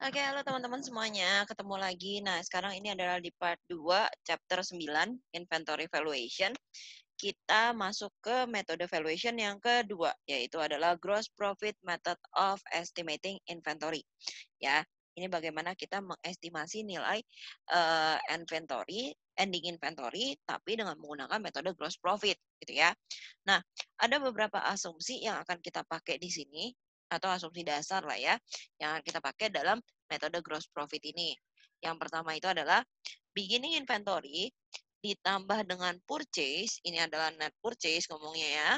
Oke, halo teman-teman semuanya, ketemu lagi. Nah, sekarang ini adalah di part 2, chapter 9, Inventory Valuation. Kita masuk ke metode valuation yang kedua, yaitu adalah Gross Profit Method of Estimating Inventory. Ya, ini bagaimana kita mengestimasi nilai ending inventory, tapi dengan menggunakan metode gross profit, gitu ya. Nah, ada beberapa asumsi yang akan kita pakai di sini, atau asumsi dasar lah ya, yang akan kita pakai dalam metode gross profit ini. Yang pertama itu adalah beginning inventory ditambah dengan purchase, ini adalah net purchase ngomongnya ya,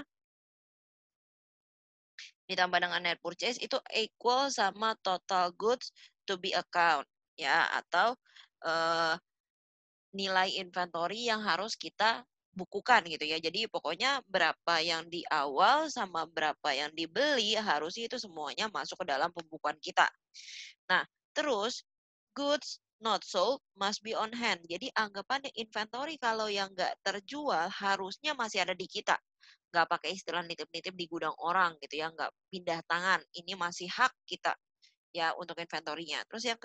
ditambah dengan net purchase itu equal sama total goods to be account ya, atau eh, nilai inventory yang harus kita bukukan gitu ya. Jadi pokoknya berapa yang di awal sama berapa yang dibeli harusnya itu semuanya masuk ke dalam pembukuan kita. Nah, terus goods not sold must be on hand. Jadi anggapannya inventory kalau yang nggak terjual harusnya masih ada di kita. Nggak pakai istilah nitip-nitip di gudang orang gitu ya, nggak pindah tangan. Ini masih hak kita ya untuk inventory-nya. Terus yang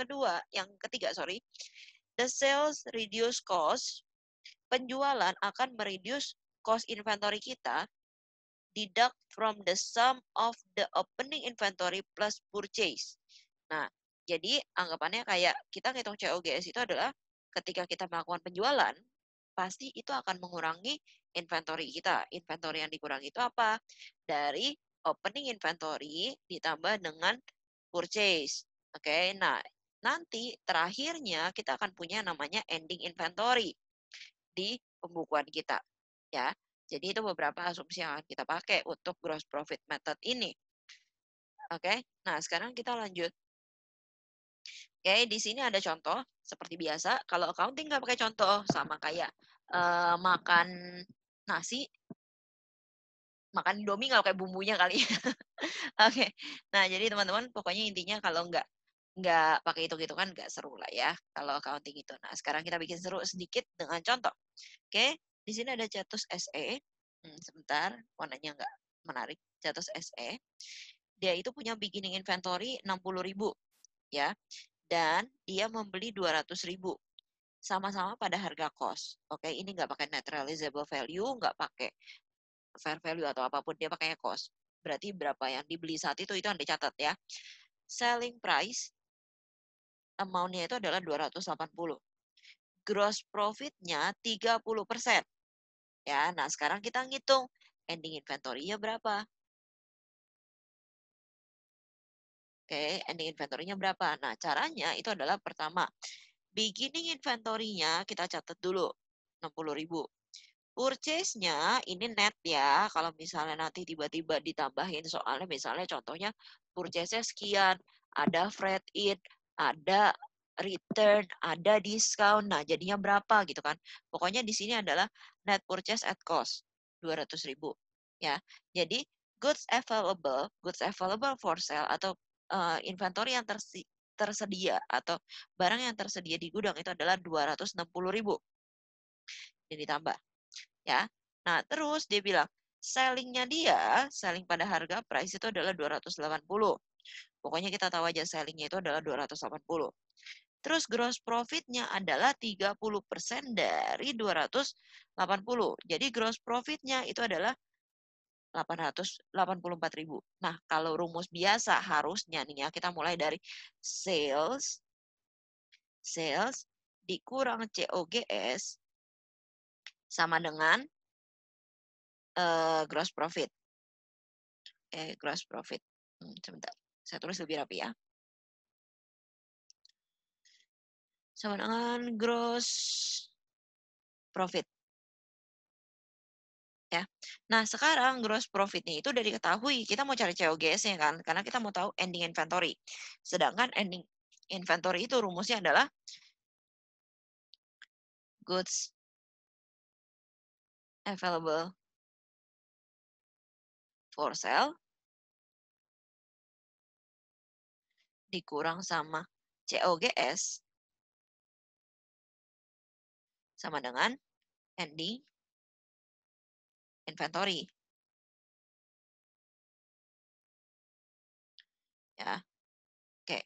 ketiga, sorry, the sales reduce cost. Penjualan akan mereduce cost inventory kita deduct from the sum of the opening inventory plus purchase. Nah, jadi anggapannya kayak kita ngitung COGS itu adalah ketika kita melakukan penjualan, pasti itu akan mengurangi inventory kita. Inventory yang dikurangi itu apa? Dari opening inventory ditambah dengan purchase. Oke, nah nanti terakhirnya kita akan punya namanya ending inventory di pembukuan kita. Ya, jadi itu beberapa asumsi yang akan kita pakai untuk gross profit method ini. Oke, nah sekarang kita lanjut. Oke, di sini ada contoh seperti biasa. Kalau accounting nggak pakai contoh, sama kayak makan nasi, makan Indomie nggak pakai bumbunya kali. Oke, nah jadi teman-teman pokoknya intinya kalau nggak pakai hitung-hitungan nggak seru lah ya kalau accounting itu. Nah sekarang kita bikin seru sedikit dengan contoh. Oke, di sini ada Cetus SE. Sebentar, warnanya nggak menarik. Cetus SE. Dia itu punya beginning inventory 60.000 ya. Dan dia membeli 200.000. Sama-sama pada harga cost. Oke, ini nggak pakai net realizable value, nggak pakai fair value atau apapun, dia pakainya cost. Berarti berapa yang dibeli saat itu yang dicatat ya. Selling price amount-nya itu adalah 280. Gross profit-nya 30%. Ya, nah sekarang kita ngitung ending inventory-nya berapa. Oke, ending inventory-nya berapa? Nah, caranya itu adalah pertama, beginning inventory-nya kita catat dulu, 60.000. Purchase-nya ini net ya, kalau misalnya nanti tiba-tiba ditambahin soalnya misalnya contohnya purchase-nya sekian, ada freight in, ada return, ada discount. Nah, jadinya berapa gitu kan. Pokoknya di sini adalah net purchase at cost, 200.000 ya. Jadi goods available for sale atau inventory yang tersedia atau barang yang tersedia di gudang itu adalah 260.000. Ini ditambah ya. Nah, terus dia bilang selling pada harga price itu adalah 280. Pokoknya kita tahu aja sellingnya itu adalah 280. Terus gross profitnya adalah 30% dari 280. Jadi gross profitnya itu adalah 884.000. Nah, kalau rumus biasa harusnya nih ya, kita mulai dari sales, sales dikurang COGS sama dengan gross profit. Gross profit. Sebentar, saya tulis lebih rapi ya. Sama dengan gross profit. Ya. Nah, sekarang gross profit-nya itu udah diketahui. Kita mau cari COGS-nya kan, karena kita mau tahu ending inventory. Sedangkan ending inventory itu rumusnya adalah goods available for sale dikurang sama COGS sama dengan ending inventory. Ya. Oke.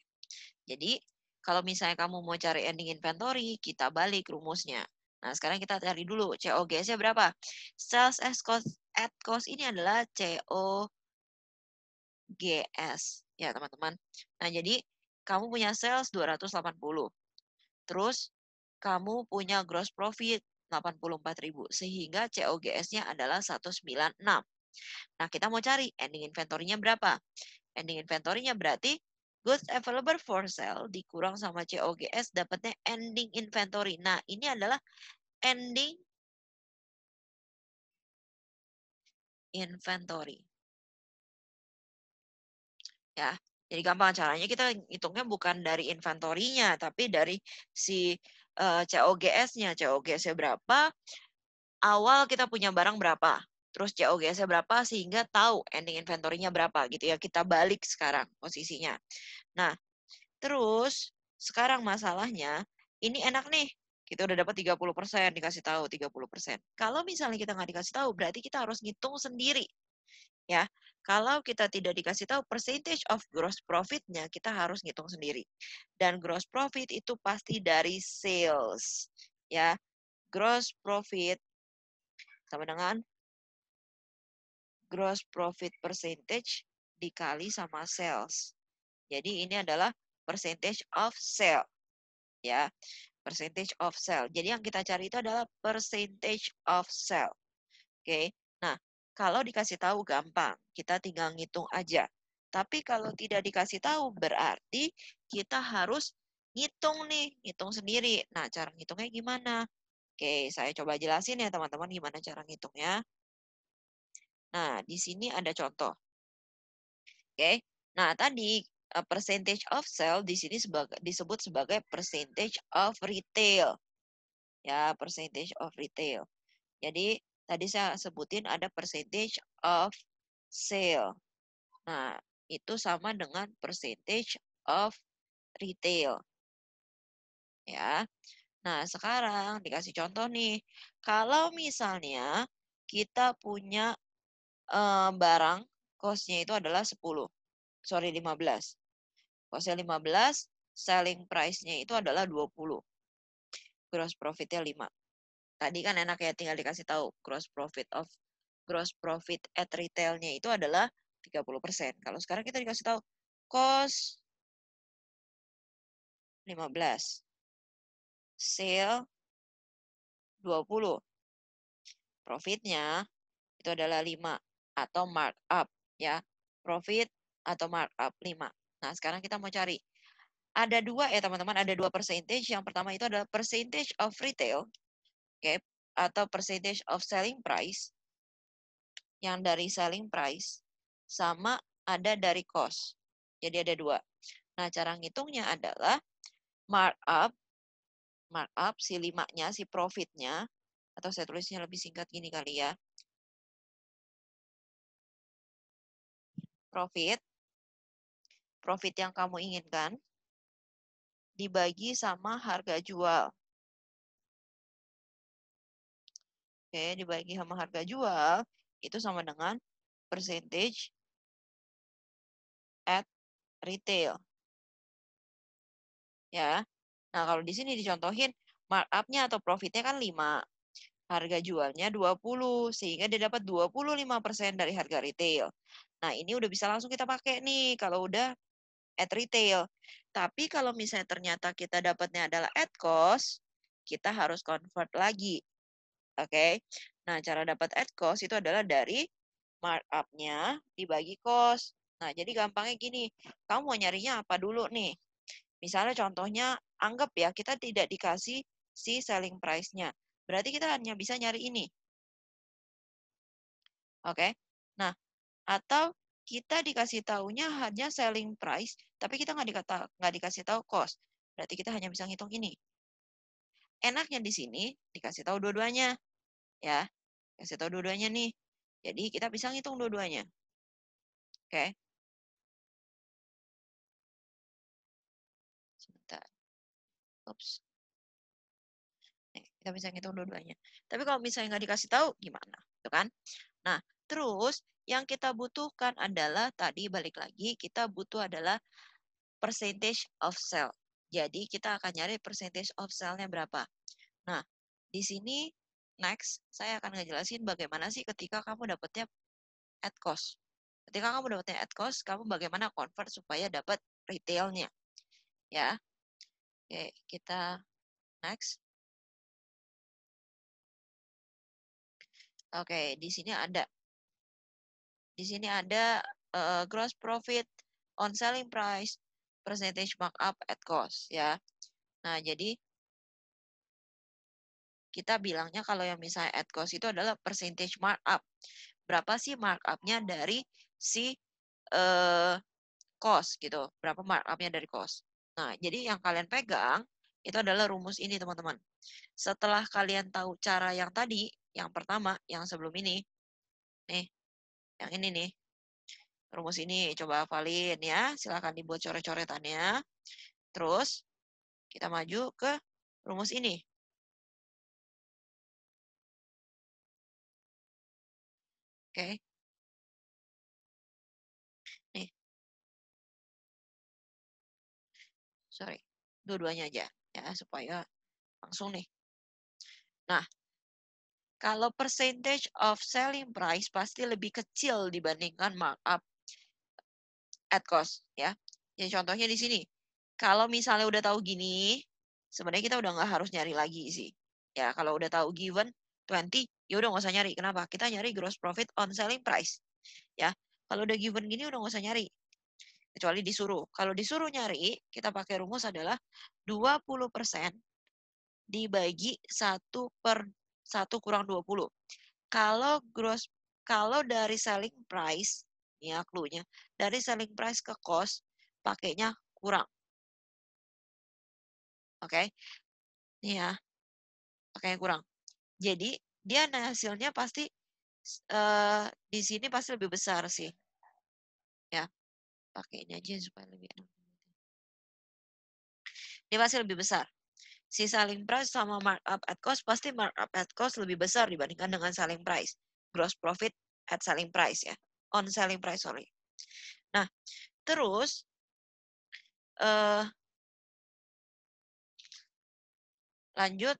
Jadi, kalau misalnya kamu mau cari ending inventory, kita balik rumusnya. Nah, sekarang kita cari dulu COGS-nya berapa? Sales at cost ini adalah COGS ya, teman-teman. Nah, jadi kamu punya sales 280. Terus kamu punya gross profit 84.000 sehingga COGS-nya adalah 196. Nah, kita mau cari ending inventory-nya berapa? Ending inventory-nya berarti goods available for sale dikurang sama COGS dapatnya ending inventory. Nah, ini adalah ending inventory. Ya, jadi gampang caranya kita hitungnya bukan dari inventory-nya, tapi dari si COGS-nya. COGS-nya berapa, awal kita punya barang berapa, terus COGS-nya berapa sehingga tahu ending inventory-nya berapa gitu ya. Kita balik sekarang posisinya. Nah, terus sekarang masalahnya ini enak nih. Kita udah dapat 30%, dikasih tahu 30%. Kalau misalnya kita nggak dikasih tahu, berarti kita harus ngitung sendiri. Ya, kalau kita tidak dikasih tahu percentage of gross profit-nya, kita harus ngitung sendiri. Dan gross profit itu pasti dari sales. Ya, gross profit sama dengan gross profit percentage dikali sama sales. Jadi ini adalah percentage of sale, ya. Percentage of sale. Jadi yang kita cari itu adalah percentage of sale. Oke. Nah, kalau dikasih tahu gampang, kita tinggal ngitung aja. Tapi kalau tidak dikasih tahu berarti kita harus ngitung nih, ngitung sendiri. Nah, cara ngitungnya gimana? Oke, saya coba jelasin ya teman-teman gimana cara ngitungnya. Nah, di sini ada contoh. Oke. Nah, tadi percentage of sale di sini disebut sebagai percentage of retail. Ya, percentage of retail. Jadi, tadi saya sebutin ada percentage of sale. Nah, itu sama dengan percentage of retail. Ya. Nah, sekarang dikasih contoh nih. Kalau misalnya kita punya barang, cost-nya itu adalah 10. Sorry, 15. Cost-nya 15, selling price-nya itu adalah 20. Gross profit-nya 5. Tadi kan enak ya tinggal dikasih tahu gross profit at retail-nya itu adalah 30%. Kalau sekarang kita dikasih tahu cost 15, sale 20, profitnya itu adalah 5 atau markup ya. Profit atau markup 5. Nah, sekarang kita mau cari. Ada dua ya teman-teman, ada dua percentage. Yang pertama itu adalah percentage of retail, okay, atau percentage of selling price yang dari selling price sama ada dari cost. Jadi ada dua. Nah, cara ngitungnya adalah markup, markup si 5-nya, si profitnya, atau saya tulisnya lebih singkat gini kali ya. Profit, profit yang kamu inginkan, dibagi sama harga jual. Oke, dibagi sama harga jual, itu sama dengan percentage at retail. Ya. Nah, kalau di sini dicontohin, markup-nya atau profitnya kan 5. Harga jualnya 20, sehingga dia dapat 25% dari harga retail. Nah, ini udah bisa langsung kita pakai nih kalau udah at retail. Tapi kalau misalnya ternyata kita dapatnya adalah at cost, kita harus convert lagi. Oke. Nah, cara dapat at cost itu adalah dari markup-nya dibagi cost. Nah, jadi gampangnya gini, kamu mau nyarinya apa dulu nih? Misalnya contohnya, anggap ya kita tidak dikasih si selling price-nya. Berarti kita hanya bisa nyari ini. Oke. Nah, atau kita dikasih taunya hanya selling price, tapi kita nggak dikasih tahu cost. Berarti kita hanya bisa ngitung ini. Enaknya di sini dikasih tahu dua-duanya, ya. Kasih tahu dua-duanya nih. Jadi kita bisa ngitung dua-duanya. Oke. Sebentar. Oops. Nih, kita bisa ngitung dua-duanya. Tapi kalau misalnya nggak dikasih tahu, gimana? Tuh kan? Nah, terus yang kita butuhkan adalah tadi balik lagi kita butuh adalah percentage of sale. Jadi kita akan nyari percentage of sale-nya berapa. Nah, di sini next saya akan ngejelasin bagaimana sih ketika kamu dapatnya at cost. Ketika kamu dapatnya at cost, kamu bagaimana convert supaya dapat retailnya. Ya. Oke, kita next. Oke, di sini ada gross profit on selling price, percentage markup at cost ya. Nah, jadi kita bilangnya kalau yang misalnya at cost itu adalah percentage markup. Berapa sih markupnya dari si cost gitu? Berapa markupnya dari cost? Nah, jadi yang kalian pegang itu adalah rumus ini, teman-teman. Setelah kalian tahu cara yang tadi, yang pertama, yang sebelum ini, nih, yang ini nih, rumus ini coba hafalin ya. Silahkan dibuat coret-coretannya. Terus kita maju ke rumus ini. Oke. Nih, sorry. Dua-duanya aja ya supaya langsung nih. Nah, kalau percentage of selling price pasti lebih kecil dibandingkan markup at cost ya. Jadi contohnya di sini. Kalau misalnya udah tahu gini, sebenarnya kita udah nggak harus nyari lagi sih. Ya, kalau udah tahu given 20, ya udah nggak usah nyari. Kenapa? Kita nyari gross profit on selling price. Ya, kalau udah given gini udah nggak usah nyari. Kecuali disuruh. Kalau disuruh nyari, kita pakai rumus adalah 20% dibagi 1/1 kurang 20. Kalau dari selling price, ya clue-nya, dari selling price ke cost, pakainya kurang. Oke, nih ya, pakainya kurang. Jadi, dia hasilnya pasti di sini pasti lebih besar sih. Ya, pakai ini aja supaya lebih enak. Dia pasti lebih besar. Si selling price sama markup at cost pasti markup at cost lebih besar dibandingkan dengan selling price. Gross profit at selling price ya. On selling price, sorry. Nah, terus eh lanjut.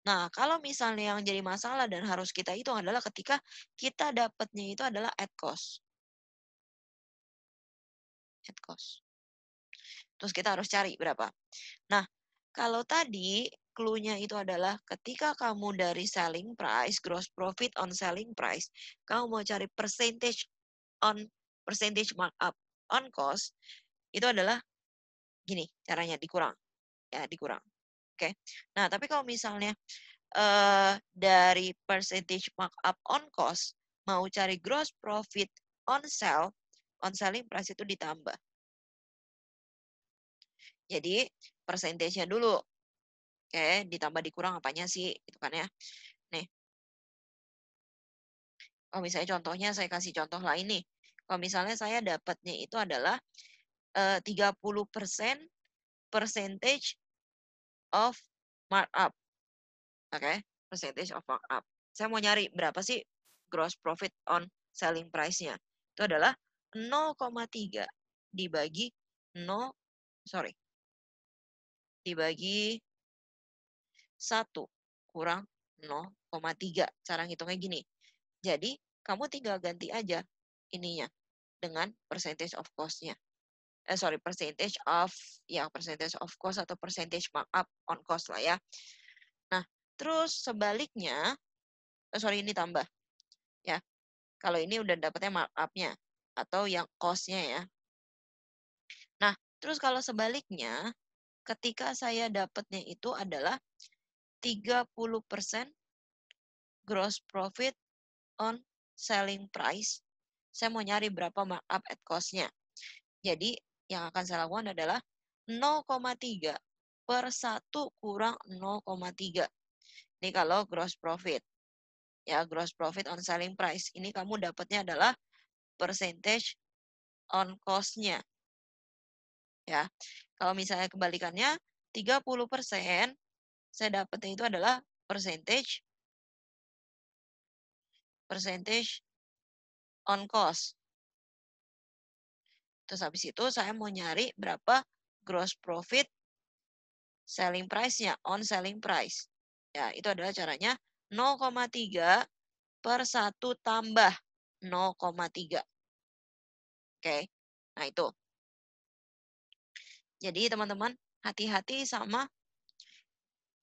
Nah, kalau misalnya yang jadi masalah dan harus kita hitung adalah ketika kita dapatnya itu adalah at cost. At cost. Terus kita harus cari berapa. Nah, kalau tadi clue-nya itu adalah ketika kamu dari selling price, gross profit on selling price, kamu mau cari on percentage markup on cost, itu adalah gini caranya dikurang. Ya, dikurang. Oke. Nah, tapi kalau misalnya dari percentage markup on cost, mau cari gross profit on selling price itu ditambah. Jadi, persentasenya dulu. Oke, ditambah dikurang apanya sih? Gitu kan ya. Nih, kalau misalnya contohnya saya kasih contoh lain nih. Kalau misalnya saya dapatnya itu adalah 30% percentage of markup. Oke, percentage of markup. Saya mau nyari berapa sih gross profit on selling price-nya. Itu adalah 0,3 dibagi 0, sorry, dibagi 1 kurang 0,3. Cara ngitungnya gini. Jadi, kamu tinggal ganti aja ininya dengan percentage of cost-nya. Sorry, percentage of cost atau percentage markup on cost lah ya. Nah, terus sebaliknya, sorry ini tambah ya. Kalau ini udah dapetnya markup-nya atau yang cost-nya ya. Nah, terus kalau sebaliknya, ketika saya dapatnya itu adalah 30% gross profit on selling price, saya mau nyari berapa markup at cost-nya. Jadi, yang akan saya lakukan adalah 0,3 per 1 kurang 0,3. Ini kalau gross profit. Ya, gross profit on selling price. Ini kamu dapatnya adalah percentage on cost-nya. Ya, kalau misalnya kebalikannya, 30% saya dapatnya itu adalah percentage on cost. Terus habis itu saya mau nyari berapa gross profit selling price-nya, on selling price. Ya, itu adalah caranya 0,3 per 1 tambah 0,3. Oke, nah itu. Jadi teman-teman, hati-hati sama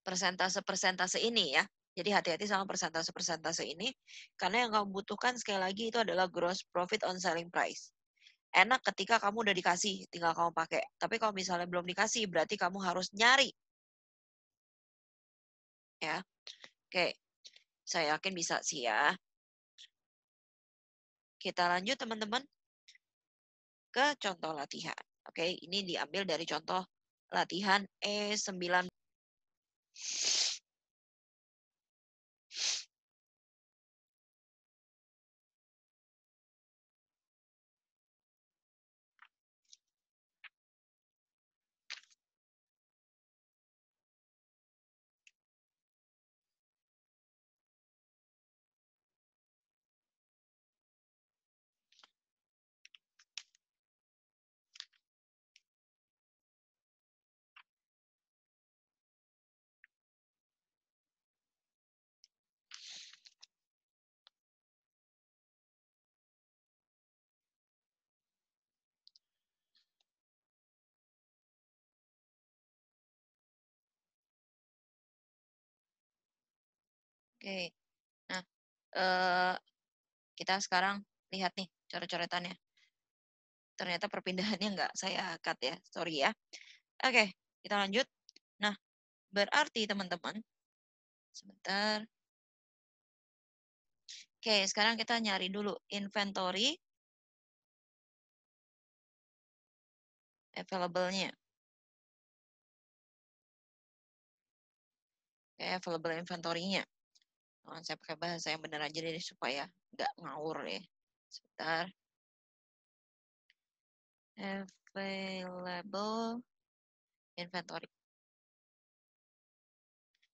persentase-persentase ini ya. Jadi hati-hati sama persentase-persentase ini, karena yang kamu butuhkan sekali lagi itu adalah gross profit on selling price. Enak ketika kamu udah dikasih, tinggal kamu pakai. Tapi kalau misalnya belum dikasih, berarti kamu harus nyari. Ya, oke. Saya yakin bisa sih ya. Kita lanjut teman-teman ke contoh latihan. Oke, ini diambil dari contoh latihan E9. Oke, nah kita sekarang lihat nih coret-coretannya. Ternyata perpindahannya nggak saya cut ya, sorry ya. Oke, kita lanjut. Nah, berarti teman-teman, sebentar. Oke, sekarang kita nyari dulu inventory available-nya. Oke, available inventory-nya. Saya pakai bahasa yang benar aja deh supaya nggak ngawur ya. Sebentar. Available inventory.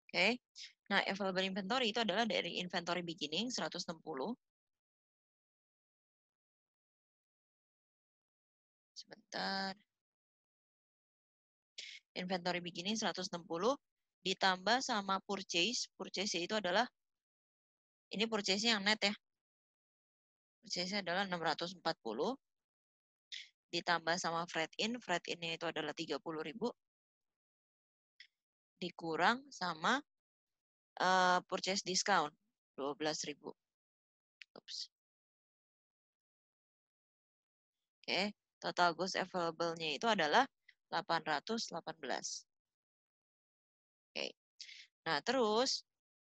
Oke. Nah, available inventory itu adalah dari inventory beginning 160. Sebentar. Inventory beginning 160 ditambah sama purchase. Purchase itu adalah ini purchase-nya yang net ya. Purchase-nya adalah 640 ditambah sama freight in. Freight in-nya itu adalah 30.000 dikurang sama purchase discount 12.000. Oops. Oke, total goods available-nya itu adalah 818. Oke. Nah, terus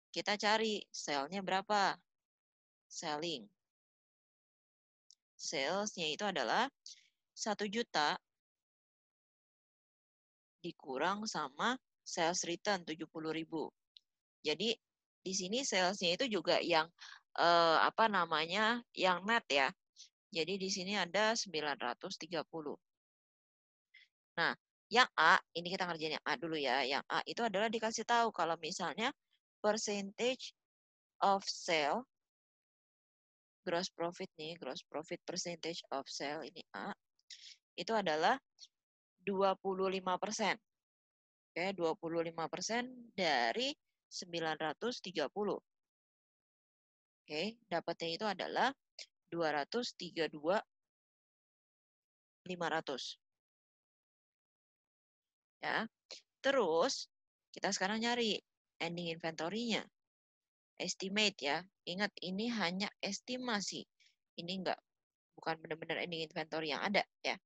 kita cari sell-nya berapa? Selling. Sales-nya itu adalah 1 juta dikurang sama sales return 70.000. Jadi di sini sales-nya itu juga yang apa namanya? Yang net ya. Jadi di sini ada 930. Nah, yang A, ini kita ngerjain yang A dulu ya. Yang A itu adalah dikasih tahu kalau misalnya percentage of sale, gross profit nih, gross profit percentage of sale ini A, itu adalah 25%. Oke, 25% dari 930. Oke, dapatnya itu adalah 232.500. Ya. Terus kita sekarang nyari ending inventory-nya. Estimate ya. Ingat ini hanya estimasi. Ini enggak bukan benar-benar ending inventory yang ada ya.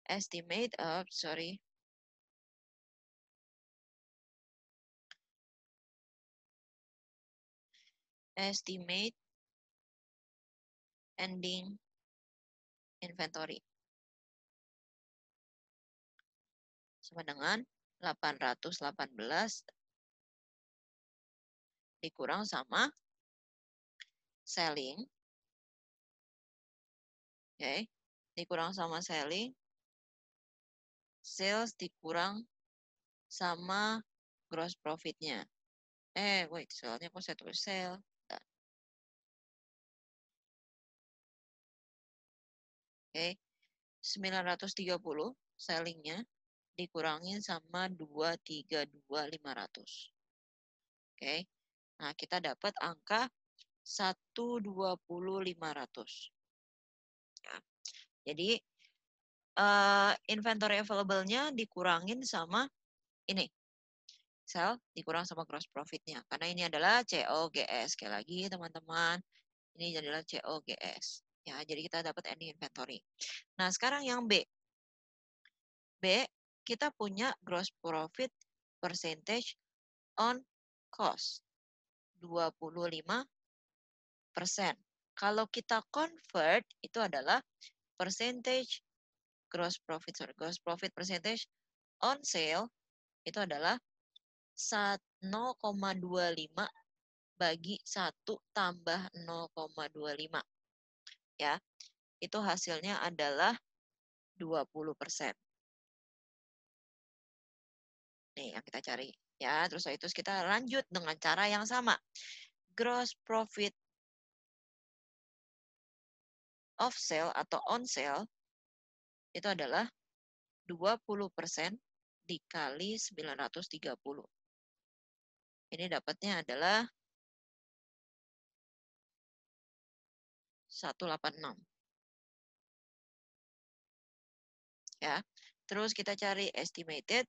Estimate sorry. Estimate ending inventory sama dengan 818 dikurang sama selling. Oke. Dikurang sama selling. Sales dikurang sama gross profit-nya. Wait, soalnya kok saya tulis sale. Oke. 930 selling-nya dikurangin sama 232.500. Oke. Nah, kita dapat angka 120.500. Ya. Jadi inventory available-nya dikurangin sama ini. Sell dikurang sama gross profit-nya. Karena ini adalah COGS. Sekali lagi teman-teman, ini adalah COGS. Ya, jadi kita dapat ending inventory. Nah, sekarang yang B. B, kita punya gross profit percentage on cost. 25%. Kalau kita convert, itu adalah percentage gross profit percentage on sale itu adalah 0,25 bagi 1 tambah 0,25. Ya, itu hasilnya adalah 20%. Nih yang kita cari. Ya, terus itu kita lanjut dengan cara yang sama. Gross profit off sale atau on sale itu adalah 20% dikali 930. Ini dapatnya adalah 186. Ya. Terus kita cari estimate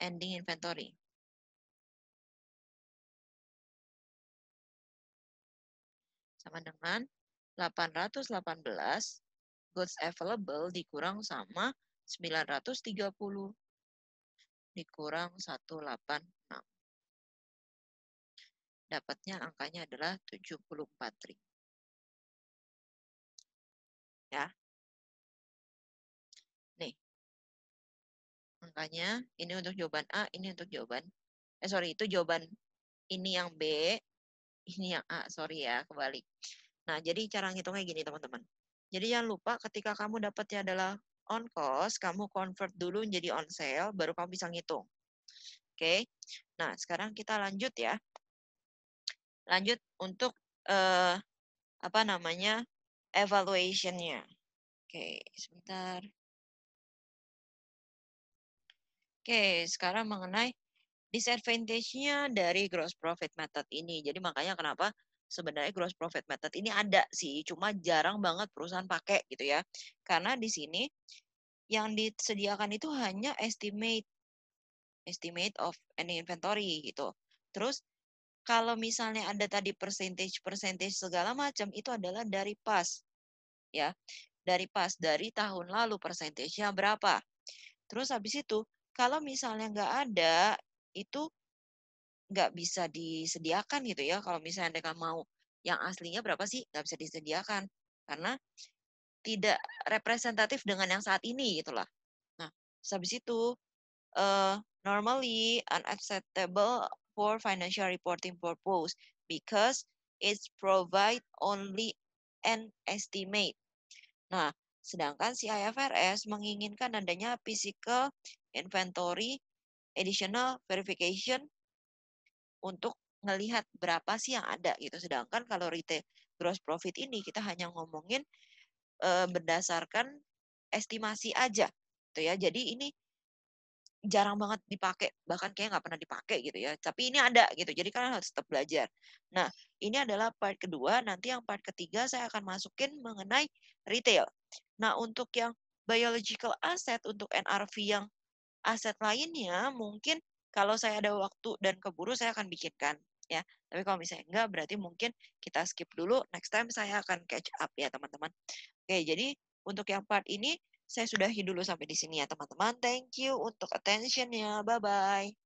ending inventory. Sama dengan 818 goods available dikurang sama 930 dikurang 186. Dapatnya angkanya adalah 74.000. Ya. Nih. Angkanya ini untuk jawaban A, ini untuk jawaban itu jawaban ini yang B, ini yang A, sorry ya, kebalik. Nah, jadi cara ngitungnya gini, teman-teman. Jadi jangan lupa ketika kamu dapatnya adalah on cost, kamu convert dulu menjadi on sale, baru kamu bisa ngitung. Oke. Nah, sekarang kita lanjut ya. Lanjut untuk apa namanya? Evaluation-nya. Oke, sebentar. Oke, sekarang mengenai disadvantage-nya dari gross profit method ini. Jadi makanya kenapa sebenarnya gross profit method ini ada sih, cuma jarang banget perusahaan pakai gitu ya. Karena di sini yang disediakan itu hanya estimate of any inventory gitu. Terus kalau misalnya ada tadi percentage segala macam itu adalah dari pas ya. Dari tahun lalu persentasenya berapa. Terus habis itu kalau misalnya nggak ada itu nggak bisa disediakan gitu ya. Kalau misalnya mereka mau yang aslinya berapa sih, nggak bisa disediakan. Karena tidak representatif dengan yang saat ini gitu lah. Nah, habis itu, normally unacceptable for financial reporting purpose because it's provide only an estimate. Nah, sedangkan si IFRS menginginkan adanya physical inventory additional verification untuk ngelihat berapa sih yang ada gitu. Sedangkan kalau retail gross profit ini kita hanya ngomongin berdasarkan estimasi aja gitu ya. Jadi ini jarang banget dipakai, bahkan kayak nggak pernah dipakai gitu ya. Tapi ini ada gitu, jadi kalian harus tetap belajar. Nah, ini adalah part kedua, nanti yang part ketiga saya akan masukin mengenai retail. Nah, untuk yang biological asset, untuk NRV yang aset lainnya, mungkin kalau saya ada waktu dan keburu saya akan bikinkan ya. Tapi kalau misalnya enggak, berarti mungkin kita skip dulu. Next time saya akan catch up ya teman-teman. Oke, jadi untuk yang part ini saya sudahi dulu sampai di sini ya teman-teman. Thank you untuk attention-nya. Bye-bye.